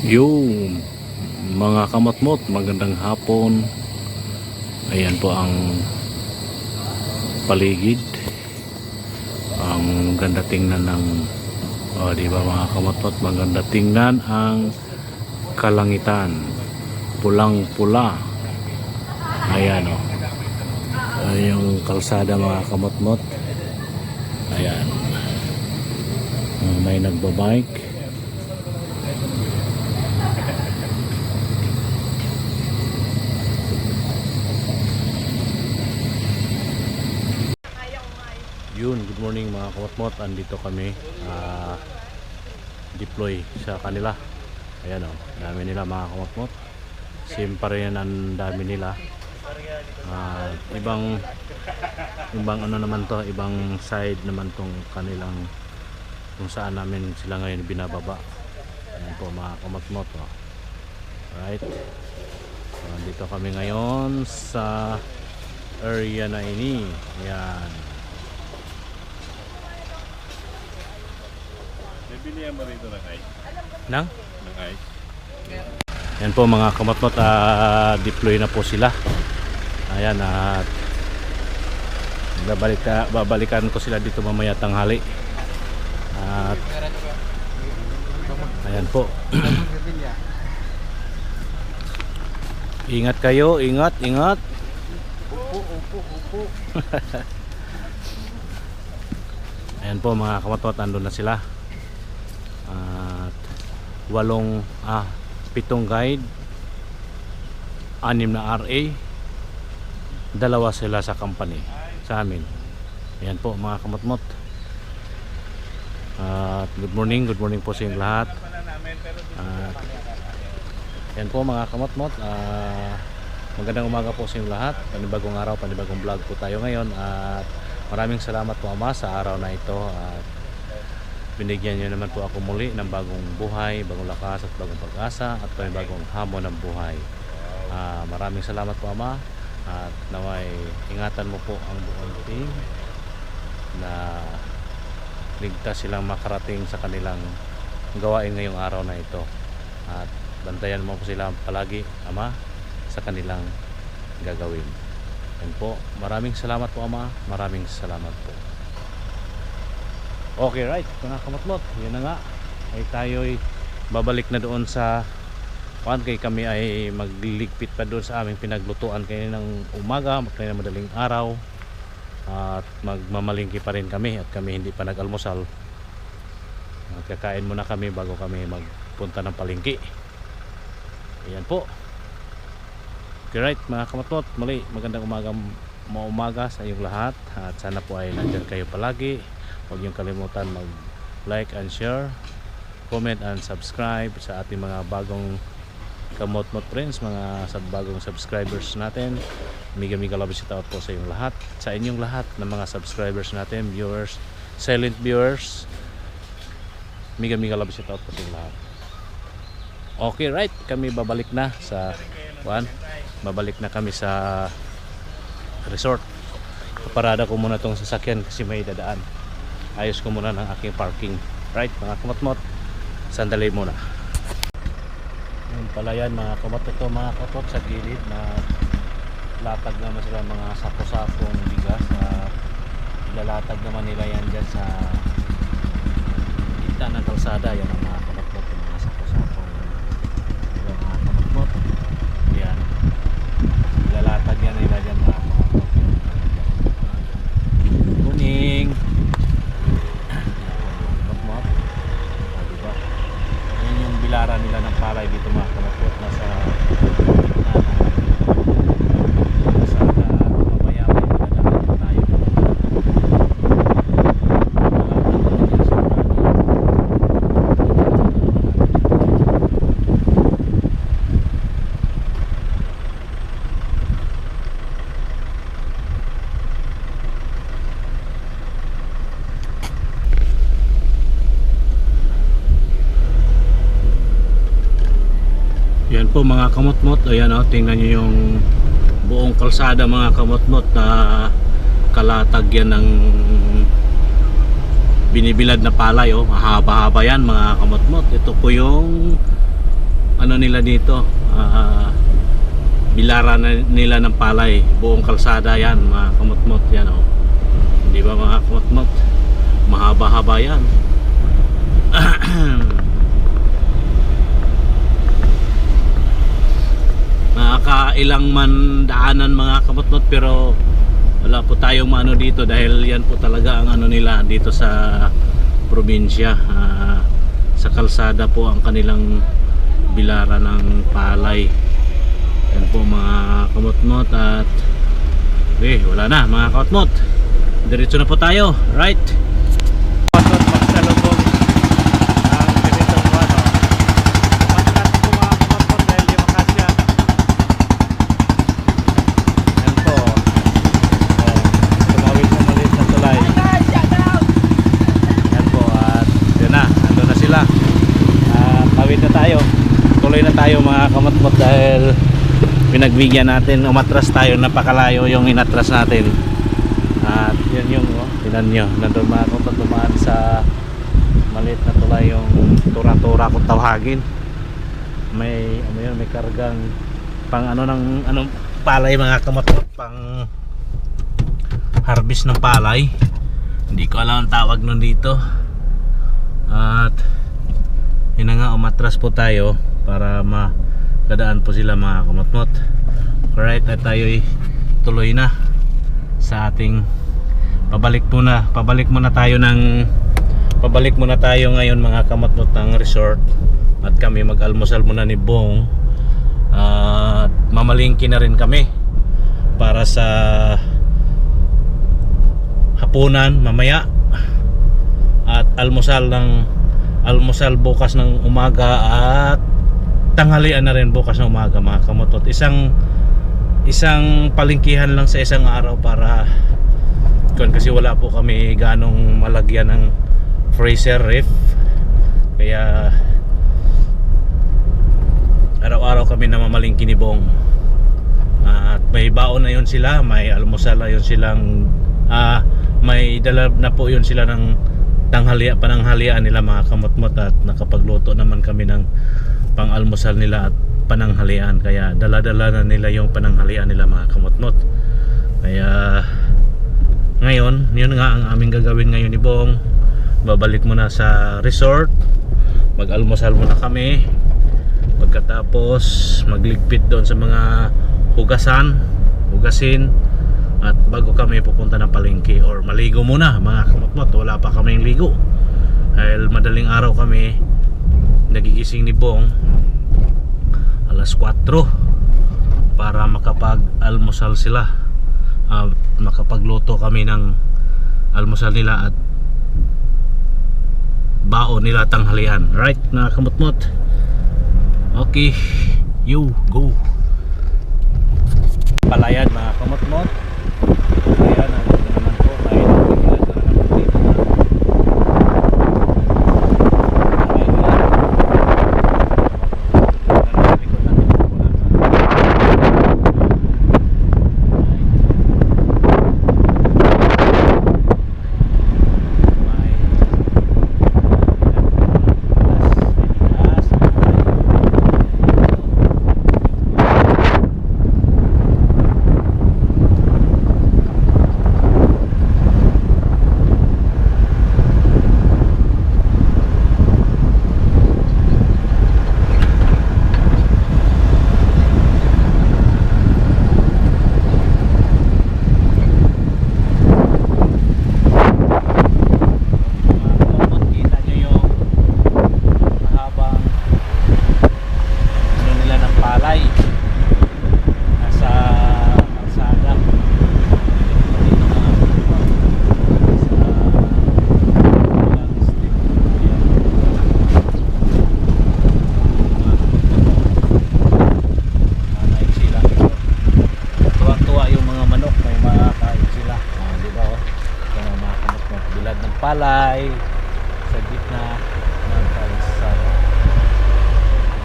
Yung mga kamatmot, magandang hapon. Ayan po ang paligid. Ang ganda tingnan ng di ba mga kamatmot, maganda tingnan ang kalangitan. Pulang-pula. Ayan o. Yung kalsada mga kamatmot. Ayan. May nagbabike. Yun, good morning mga kamatmot. Andito kami deploy sa kanila. Ayan o, dami nila mga kamatmot. Same pa rin ang dami nila. Ibang ano naman to, ibang side naman tong kanilang kung saan namin sila ngayon binababa. Ayan po mga kamatmot o. Right, so, andito kami ngayon sa area na ini. Ayan. Bilihan mo rito ng ice? Nang? Ng ice? Yan po mga kamatmot, deploy na po sila. Ayan, at babalikan ko sila dito mamaya tanghali. At ayan po. Ingat kayo, ingat. Upo. Ayan po mga kamatmot, andun na sila. At 7 guide, 6 na RA, 2 sila sa company sa amin. Ayan po mga kamatmot. Good morning po sa inyong lahat. Ayan po mga kamatmot, magandang umaga po sa inyong lahat. Panibagong araw, panibagong vlog po tayo ngayon. At maraming salamat po Ama sa araw na ito. At binigyan nyo naman po ako muli ng bagong buhay, bagong lakas at bagong pag-asa at panibagong hamon ng buhay. Maraming salamat po Ama, at naway ingatan mo po ang buong team na ligtas silang makarating sa kanilang gawain ngayong araw na ito. At bantayan mo po sila palagi Ama sa kanilang gagawin. Yan po, maraming salamat po Ama, maraming salamat po. Okay, right, mga kamatmot, yun na nga, ay tayo'y babalik na doon sa kay kami ay magliligpit pa doon sa aming pinaglutuan kaninang umaga, kaninang madaling araw, at magmamalingki pa rin kami at kami hindi pa nag-almusal. Magkakain muna kami bago kami magpunta ng palingki. Ayan po. Okay, right, mga kamatmot, muli magandang umaga sa iyong lahat, at sana po ay nandyan kayo palagi. Huwag niyong kalimutan mag-like and share, comment and subscribe sa ating mga bagong kamotmot friends, mga bagong subscribers natin. Mega love shout out po sa inyong lahat, sa inyong lahat ng mga subscribers natin, viewers, silent viewers. Mega love shout out po sa inyong lahat. Okay, right, kami babalik na sa babalik na kami sa resort. Parada ko muna tong sasakyan kasi may dadaan. Ayos ko muna ng aking parking. Right, mga kamatmot, sandali muna. Yung pala yan mga kamatmot, ito mga kamatmot sa gilid na latag naman sila mga sako-sakong bigas. Ilalatag naman nila yan dyan sa gitna ng kalsada. Yan ang mga kamatmot, yung mga sako-sakong mga kamatmot. Yan, ilalatag yan nila dyan mga kamatmot. Morning. Bilaran nila ng palay dito mga kamatmot, nasa gitna ng kalsada. Mamaya may madadaan tayo. Yan po mga kamotmot, ayan o, tingnan nyo yung buong kalsada mga kamotmot na kalatag yan ng binibilad na palay o, mahaba-haba yan mga kamotmot. Ito po yung ano nila dito, bilaran nila ng palay, buong kalsada yan mga kamot-mot yan, oh. Di ba mga kamot-mot, mahaba-haba yan. Nakakailang man daanan mga kamot-mot, pero wala po tayong maano dito dahil yan po talaga ang ano nila dito sa probinsya. Sa kalsada po ang kanilang bilaran ng palay. Yan po mga kamot-mot. At okay, wala na mga kamot-mot, diretso na po tayo, right? Magsalubong ang ganitong ano, matras po mga kamot-mot dahil di makasya. Yan po, tumawid na maliit na tulay. Yan po, at yun na, ando na sila. Tawid na tayo, tuloy na tayo mga kamot-mot dahil pinagbigyan natin, umatras tayo, napakalayo yung inatras natin. At yun yung tinan nyo, nandun mga kamot-mot, dumaan sa maliit na tulay yung tura-tura kung tawagin. May ano yun, may kargang pang ano ng anong palay mga kamot-mot, pang harvest ng palay. Hindi ko alam ang tawag nun dito. At yun na nga, umatras po tayo para makadaan po sila mga kamot-mot. Alright, at tayo'y tuloy na sa ating pabalik muna tayo ngayon mga kamot-mot ng resort. At kami mag-almusal muna ni Bong. At mamalingki na rin kami para sa hapunan mamaya. At almusal bukas ng umaga at tanghalian na rin bukas ng umaga mga kamot-mot. Isang palingkihan lang sa isang araw para kasi wala po kami ganong malagyan ng freezer ref, kaya araw-araw kami namamalingki ni Bong. At may baon na yun sila, may almusal na yun silang may dala na po yun sila ng pananghalian nila mga kamot-mot. At nakapagluto naman kami ng pang-almusal nila at pananghalian, kaya dala-dala na nila yung pananghalian nila mga kamot-mot. Kaya ngayon, yun nga ang aming gagawin ngayon ni Bong. Babalik muna sa resort, mag-almusal muna kami, pagkatapos magligpit doon sa mga hugasin, at bago kami pupunta ng palengke or maligo muna mga kamot-mot. Wala pa kaming ligo dahil madaling araw kami nagigising ni Bong alas 4 para makapag-almusal sila. Makapagluto kami ng almusal nila at baon nila tanghalian, right mga kamot-mot? Okay, you go. Palayan mga kamot-mot. Ayan, nandito naman po, may nagpigilan na naman po dito na palay sa gitna ng kalsada.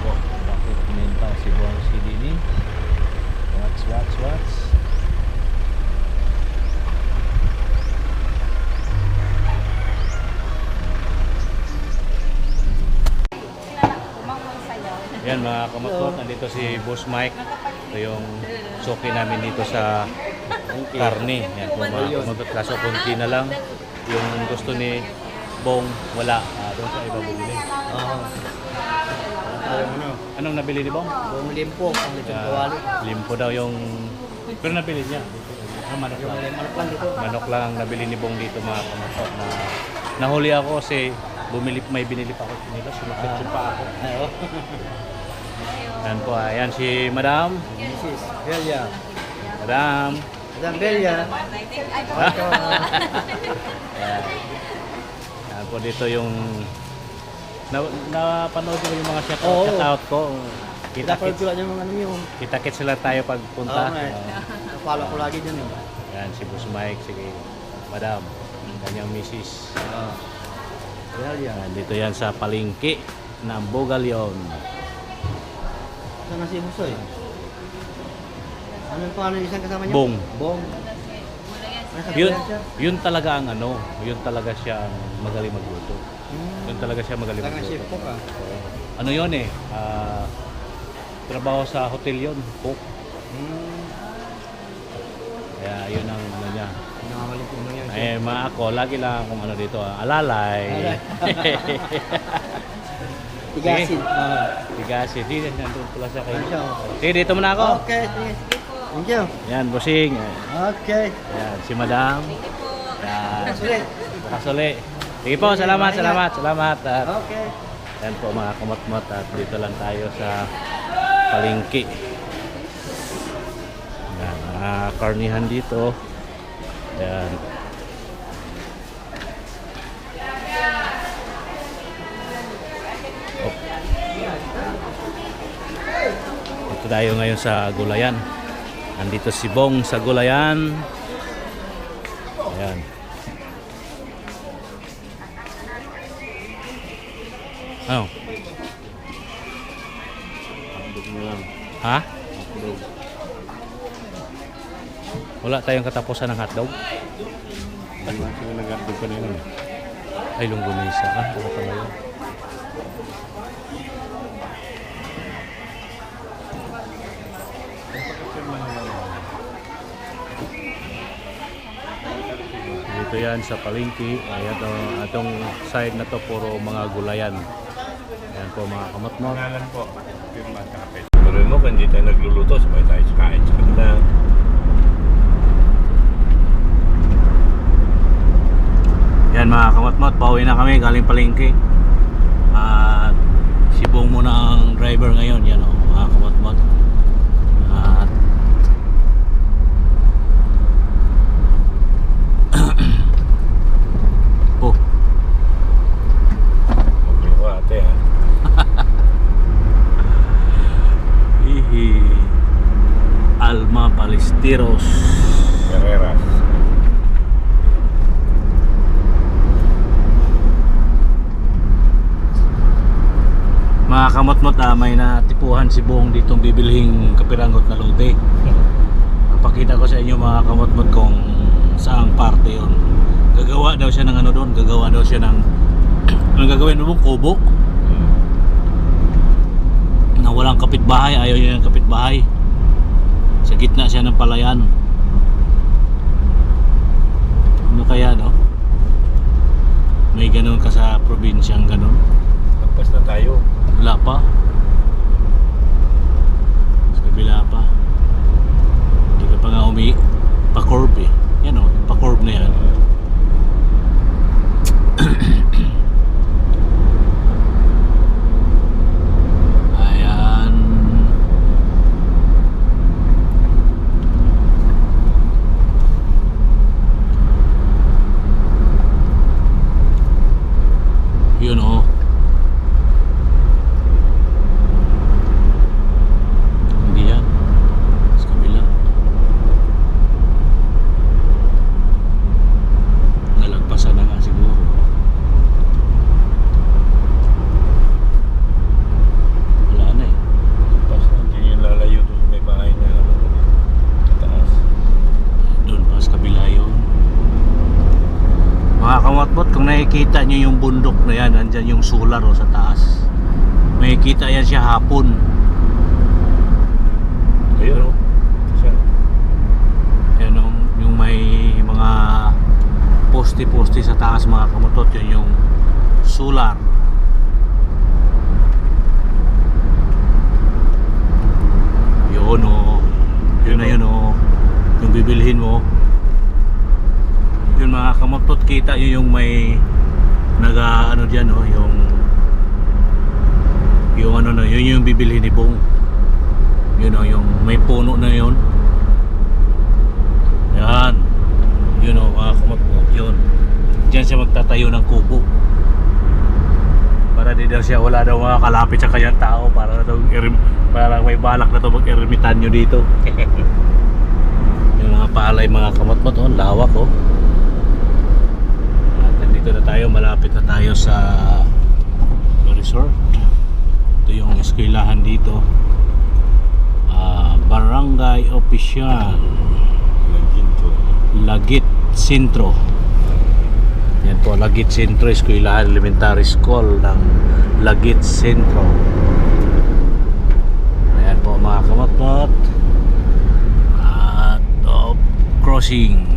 Oh, bakit minta si Bong si Dini? What's? Yan mga kamatmot, nandito si Boss Mike. Ito yung suki namin dito sa karne. Yan po mga kamatmot, kaso kunti na lang. Yung gusto ni Bong, wala. Doon sa iba bumili. Oo. Ayaw mo na. Anong nabili ni Bong? Buong limpo, ang lechon kawali. Limpo daw yung... Pero nabili niya. Manok Yung lang. manok lang dito. Manok lang ang nabili ni Bong dito mga kamatmot. Na nahuli ako kasi may binili pa ako nila. Sumakit pa ako. Ayaw. Yan po, ayan si Madam. Mrs. Belia. Madam. Madam Belia. Yan po dito yung napanood ko yung mga Oo. shout-out ko. Kita-kits ko lang yung ano yung... Kita-kits sila tayo pagpunta. Oo, follow ko lagi dyan. Yan si Boss Mike, sige Madam, ang kanyang misis. Belia. Yan, dito yan sa palengke ng Bogalyon. Saan na si Busoy? Ano yung pangalan ng isang kasama niya? Bong. Bong. Nasa Yun, Belia siya? yun talaga ang ano, yun talaga siya ang magaling magluto. Yun talaga siya magaling Tangan chef magluto. ko ka. Ano yun eh, trabaho sa hotel yun, cook. Kaya yun ang ano niya. Nakamalit mo yan. Eh, ako, lagi lang akong ano dito, alalay. Tigasin. Tigasin. Hindi, nandun pala siya kayo. Ano siya? Sige, dito muna ako. Okay, sige. Thank you. Yan, busing. Okay. Yan, si Madam. Yan, Sulit. bukas uli. Sige po, salamat, salamat, salamat. At Okay. yan po mga kamatmat at dito lang tayo sa palengke. Yan, mga karnihan dito. Yan. Oh. Dito tayo ngayon sa Gulayan. Nandito si Bong sa Gulayan. Ayan. Oh. Ha? Wala tayong katapusan ng hotdog. Ay, longganisa. Wala pala yun. Dito yan sa palengke. Ayan, atong side na to puro mga gulayan. Ayan po mga kamatmot. Pangalan po. Firma at kape. Pero mo, kung hindi tayo nagluluto, sabay tayo kain sa kanila. Yan mga kamatmot, pauwi na kami galing palengke. At si Bong muna ang driver ngayon. Yan o mga kamatmot. At oh, Okay ko ate ha. ihi Alma Palestiros. Carreras. Mga kamatmot, may natipuhan si Bong ditong bibilhing kapirangot na lote. Papakita ko sa inyo mga kamatmot kung saang parte yun. Gagawa daw siya ng ano doon, gagawa daw siya ng ang gagawin mo kubo na walang kapitbahay, ayaw niya ng kapitbahay. Sa gitna siya ng palayan. Ano kaya no? May ganun ka sa probinsyang ganun? Tapos na tayo. Wala pa. Sa kabila pa. Hindi ka pa nga pa-curve eh. Yan o, pa-curve na yan. Ayan. Yun o. Hindi yan. Sa kabila. Nalagpasan na nga siguro. Wala na eh. Tapos na, hindi yung lalayo doon sa may bahay na ano doon. Sa taas. Doon pa sa kabila yun. Mga kamatbot, kung nakikita nyo yung bundok na yan, andyan yung solar o sa taas. May kita yan siya hapon. Ayun, oh. Siya. Yan yung may mga poste-poste sa taas mga kamotot, yun yung solar. Yun o, yun na yun o, yung bibilhin mo. Yun mga kamotot, kita yun yung may ano dyan o, yung ano na, yun yung bibilhin ni Bong. Yun o, yung may puno na yun. Yan. Yun o, mga kamotot, yun. Diyan siya magtatayo ng kubo. Para di daw siya, wala daw mga kalapit sa kanyang tao. Para may balak na to mag-eremitanyo dito. Yung mga palay, mga kamotot, oh, lawak oh. At nandito na tayo, malapit na tayo sa resort. Ito yung eskwelahan dito. Barangay Official Lagit Sentro. Yan po, Lagit Sentro, Eskwelahan Elementary School ng Lagit Sentro. Ayan po mga kamotot. At crossing.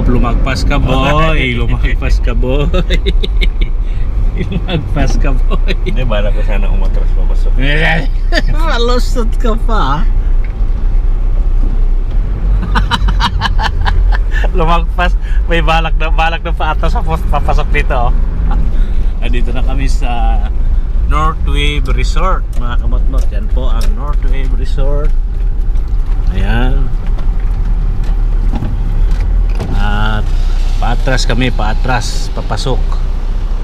Lumagpas ka boy. Lumagpas ka boy. Lumagpas ka boy. Hindi, bala ko sana umatras papasok. Malusot ka pa. Lumagpas. May balak na paatas sa papasok dito. Dito na kami sa Northwave Resort mga kamotmot. Yan po ang Northwave Resort. Ayan. At paatras kami, paatras, papasok.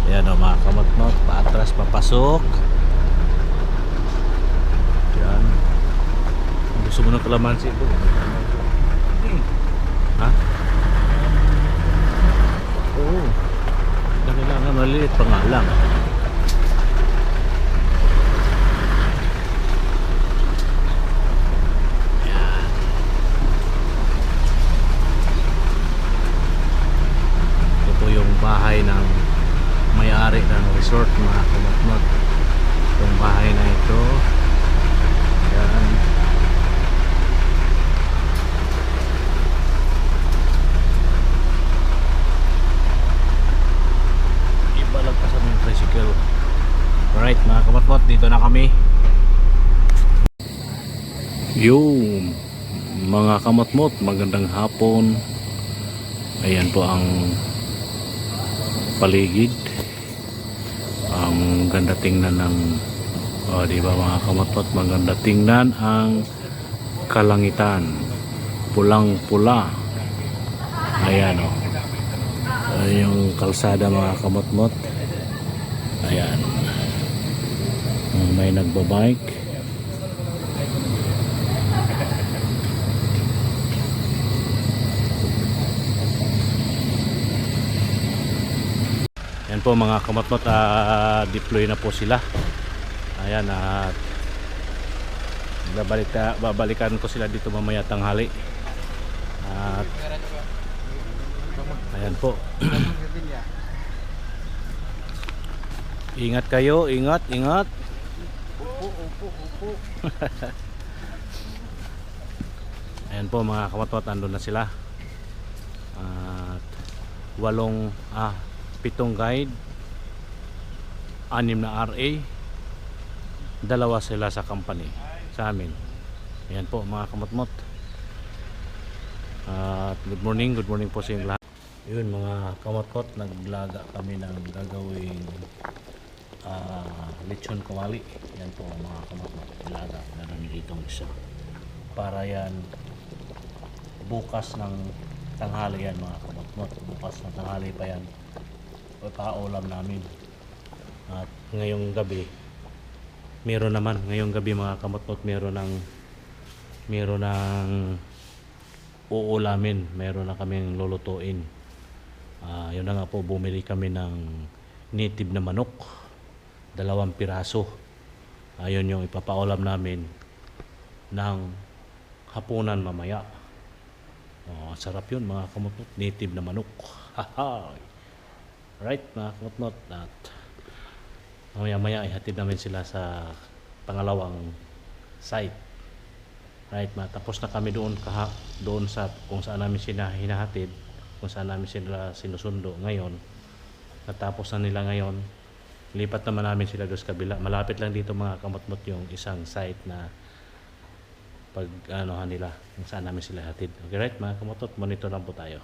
Ayan o mga kamotmot, paatras, papasok. Ayan. Gusto mo ng kalamansi ito? Ha? Oo. Kailangan maliit pa nga lang. Bahay ng may-ari ng resort mga kamotmot. Itong bahay na ito. Yan. Iba lang pa sa mga tricycle. Alright mga kamotmot, dito na kami. Yung mga kamotmot, magandang hapon. Ayan po ang paligid. Ang ganda tingnan ng di ba mga kamotmot, maganda tingnan ang kalangitan, pulang pula. Ayan o, yung kalsada mga kamotmot. Ayan, may nagbabike. Yan po mga kamotmot, deploy na po sila. Ayan, at babalikan ko sila dito mamaya tanghali. At ayan po. Ingat kayo, ingat. Upo. Ayan po mga kamotmot, andun na sila. At 7 guide, 6 na RA, 2 sila sa company, sa amin. Ayan po mga kamotmot. Good morning po sa inyo lahat. Yun mga kamotmot, naglaga kami ng gagawing lechon kawali. Yan po mga kamotmot, nilaga na namin ditong isa. Para yan bukas ng tanghali yan mga kamotmot. Bukas ng tanghali pa yan paulam namin. At ngayong gabi ngayong gabi mga kamotmot, meron ng uulamin, meron na kaming lulutuin. Yun na nga po, bumili kami ng native na manok, 2 piraso. Ayun yung ipapaulam namin ng hapunan mamaya. Oh, sarap yun mga kamutnot. Native na manok. Haha. Right mga kamutnot. At maya-maya ihatid namin sila sa pangalawang site. Right, matapos na kami doon doon sa kung saan namin sila hinahatid, kung saan namin sila sinusundo ngayon. Natapos na nila ngayon. Lipat naman namin sila doon sa kabila. Malapit lang dito mga kamutnot yung isang site na pag anohan nila kung saan namin sila hatid. Okay, right mga kamutnot, monitor lang po tayo.